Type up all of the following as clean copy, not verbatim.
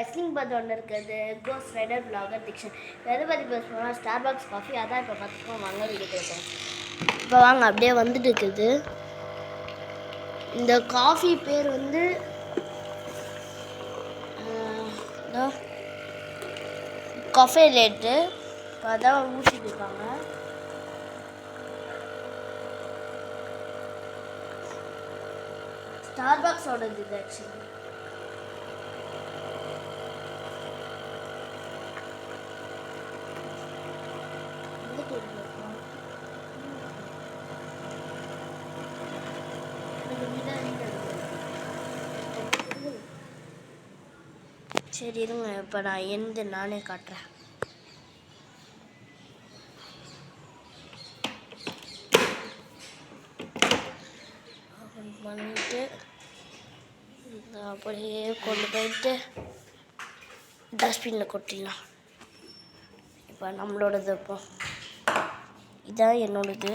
Wrestling பற்றி ஒன்று இருக்குது, கோஸ்ட் ரைடர் விளாகர் டிக்ஷன். எதை பற்றி பேசுவோம்னா ஸ்டார்பாக்ஸ் காஃபி. அதான் இப்போ பார்த்துக்கோங்க, வாங்க வீடியோ கேட்போம். இப்போ வாங்க அப்படியே வந்துட்டு இருக்குது. இந்த காஃபி பேர் வந்து கஃபே லேட்டு. இப்போ அதான் ஊற்றிட்டு இருக்காங்க. ஸ்டார்பாக்ஸோடது இது ஆக்சுவலி. சரி இருங்க, இப்போ நான் எந்த நானே காட்டுறேன். பண்ணிட்டு அப்படியே கொண்டு போயிட்டு டஸ்ட்பினில் கொட்டிடலாம். இப்போ நம்மளோடது இப்போ இதான் என்னோடது.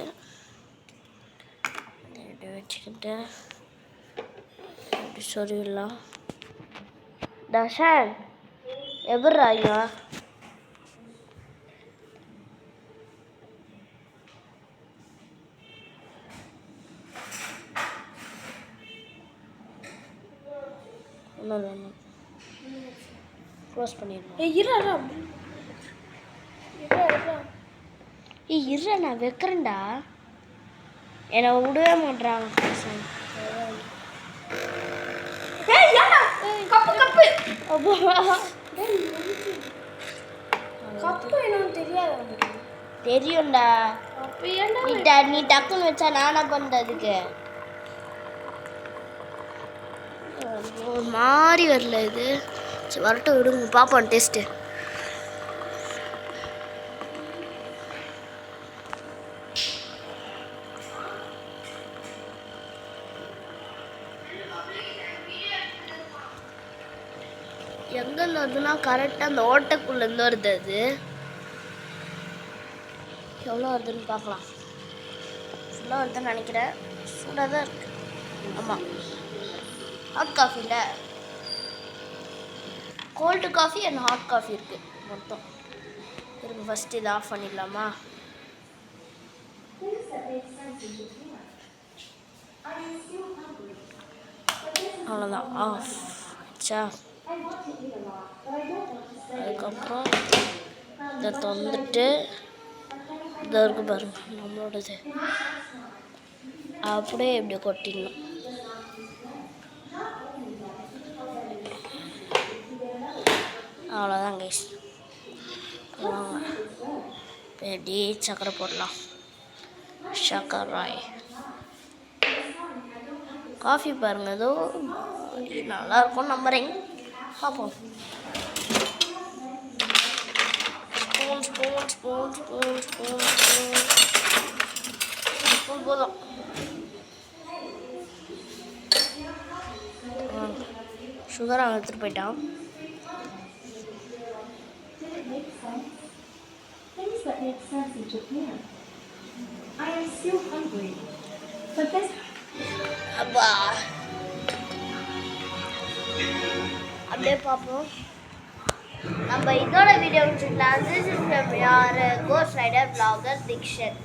இதை வச்சுக்கிட்டு இப்படி சொல்லிடலாம். தஷன் எப்படி ஐயா க்ளோஸ் பண்ணிடலாம். இருடா நான் வைக்கிறேன்டா. என்னை விடவே மாட்டாங்க. தெரியும்டா. நீ டக்குன்னு வச்சா நானா பண்றதுக்கு ஒரு மாதிரி வரல. இது சரி வரட்டும், விடுங்க பார்ப்போம் டேஸ்ட்டு. எங்கேருந்து வருதுன்னா கரெக்டாக அந்த ஓட்டைக்குள்ளேருந்து வருது. அது எவ்வளோ வருதுன்னு பார்க்கலாம். ஃபுல்லாக வருதுன்னு நினைக்கிறேன். சூடாக தான் இருக்குது. ஆமாம், ஹாட் காஃபியில் cold coffee and hot coffee இருக்குது மொத்தம். திரும்ப ஃபஸ்ட்டு இதை ஆஃப் பண்ணிடலாமா? அவ்வளோதான், ஆஃப் ஆச்சா. அதுக்கப்புறம் இதை தந்துட்டு இதை இருக்கு பாருங்க நம்மளோடது. அப்படியே இப்படி கொட்டிடணும். அவ்வளோதான் கைஸ். வாங்க இப்படி சக்கரை போடலாம். சக்கராய் காஃபி பாருங்க, ஏதோ நல்லா இருக்கும் நம்புறேன். பார்ப்போம். Spoon spoon spoon spoon spoon spoon spoon போதும். சுகர் அவன் எடுத்துகிட்டு போயிட்டான். அப்பா அப்படியே பார்ப்போம். நம்ம இதோட வீடியோ முடிச்சுக்கலாம். திஸ் இஸ் ஃப்ரம் யார் கோஸ்ட் ரைடர் விளாகர் டிக்ஷன்.